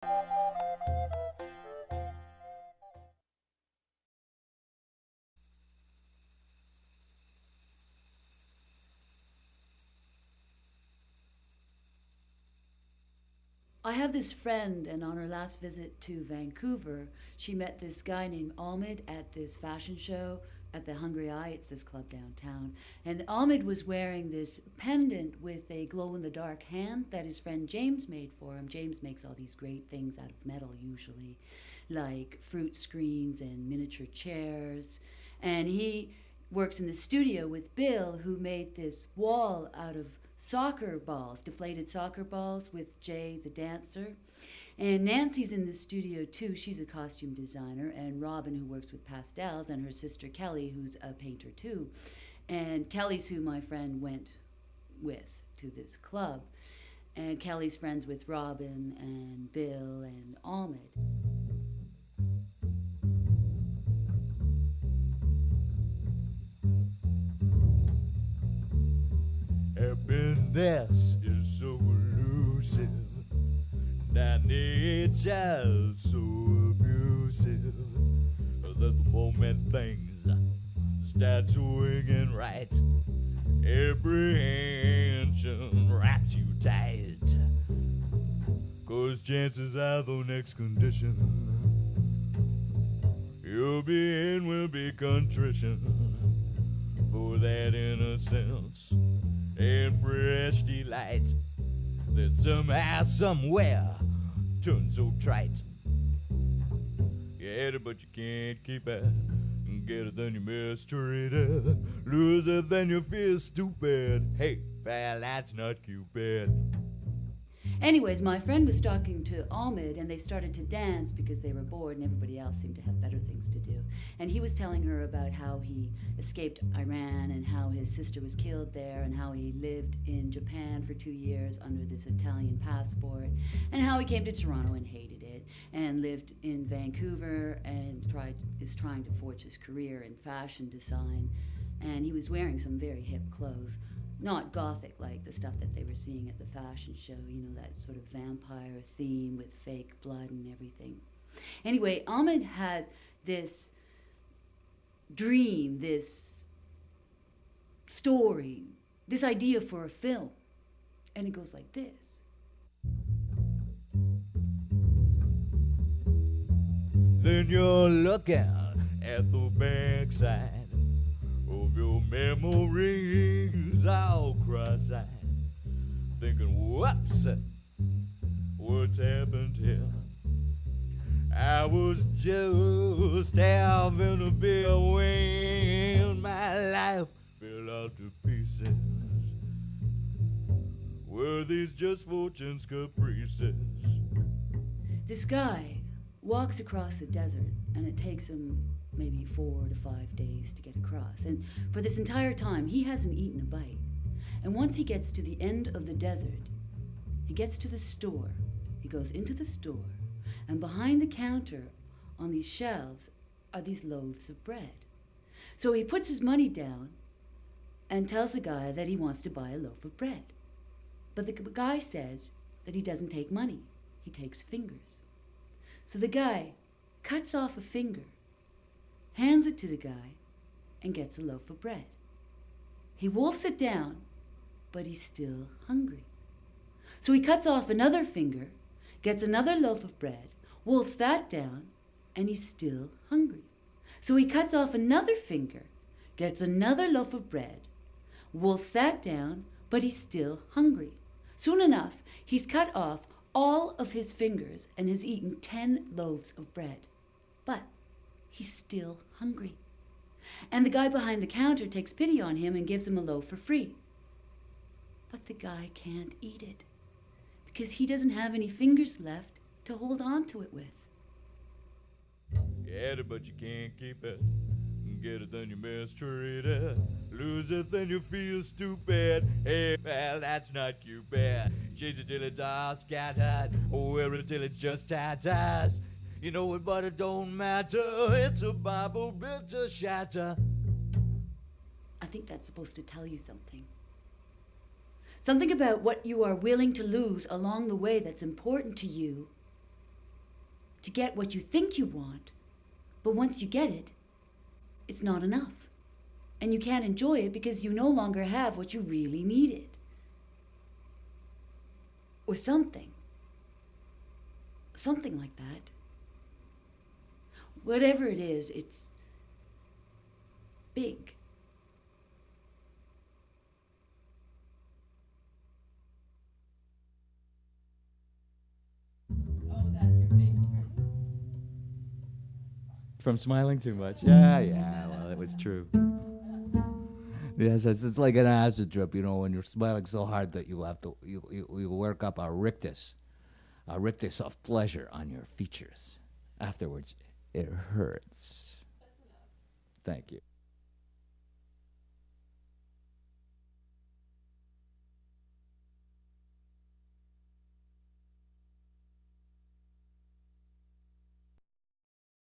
I have this friend, and on her last visit to Vancouver, she met this guy named Ahmed at this fashion show at the Hungry Eye. It's this club downtown. And Ahmed was wearing this pendant with a glow in the dark hand that his friend James made for him. James makes all these great things out of metal, usually, like fruit screens and miniature chairs. And he works in the studio with Bill, who made this wall out of soccer balls, deflated soccer balls, with Jay the dancer. And Nancy's in the studio too. She's a costume designer, and Robin, who works with pastels, and her sister Kelly, who's a painter too. And Kelly's who my friend went with to this club. And Kelly's friends with Robin and Bill and Ahmed. Happiness is so elusive, that nature's so abusive, that the moment things start swinging right, apprehension wraps you tight. 'Cause chances are the next condition you'll be in will be contrition for that innocence and fresh delight that somehow, somewhere turns so trite. You had it, but you can't keep it. Get it, then you mistreat it. Lose it, then you feel stupid. Hey, pal, that's not Cupid. Anyways, my friend was talking to Ahmed, and they started to dance because they were bored and everybody else seemed to have better things to do. And he was telling her about how he escaped Iran and how his sister was killed there and how he lived in Japan for 2 years under this Italian passport and how he came to Toronto and hated it and lived in Vancouver and is trying to forge his career in fashion design. And he was wearing some very hip clothes. Not gothic like the stuff that they were seeing at the fashion show, you know, that sort of vampire theme with fake blood and everything. Anyway, Ahmed had this dream, this story, this idea for a film. And it goes like this. Then you're looking at the backside of your memories, all cross-eyed, thinking, whoops, what's happened here? I was just having a beer when my life fell out to pieces. Were these just fortune's caprices? This guy walks across the desert, and it takes him maybe 4 to 5 days to get across. And for this entire time, he hasn't eaten a bite. And once he gets to the end of the desert, he gets to the store. He goes into the store, and behind the counter on these shelves are these loaves of bread. So he puts his money down and tells the guy that he wants to buy a loaf of bread. But the guy says that he doesn't take money, he takes fingers. So the guy cuts off a finger, hands it to the guy, and gets a loaf of bread. He wolfs it down, but he's still hungry. So he cuts off another finger, gets another loaf of bread, wolfs that down, and he's still hungry. So he cuts off another finger, gets another loaf of bread, wolfs that down, but he's still hungry. Soon enough, he's cut off all of his fingers and has eaten 10 loaves of bread. But he's still hungry. And the guy behind the counter takes pity on him and gives him a loaf for free. But the guy can't eat it because he doesn't have any fingers left to hold on to it with. Get it, but you can't keep it. Get it, then you mistreat it. Lose it, then you feel stupid. Hey, pal, that's not Cupid. Chase it till it's all scattered. Wear it till it's just tatters. You know it, but it don't matter. It's a Bible built to shatter. I think that's supposed to tell you something. Something about what you are willing to lose along the way that's important to you to get what you think you want, but once you get it, it's not enough. And you can't enjoy it because you no longer have what you really needed. Or something. Something like that. Whatever it is, it's big. From smiling too much. Yeah, well, it was true. Yes, it's like an acid trip, you know, when you're smiling so hard that you have to, you work up a rictus of pleasure on your features. Afterwards, it hurts. Thank you.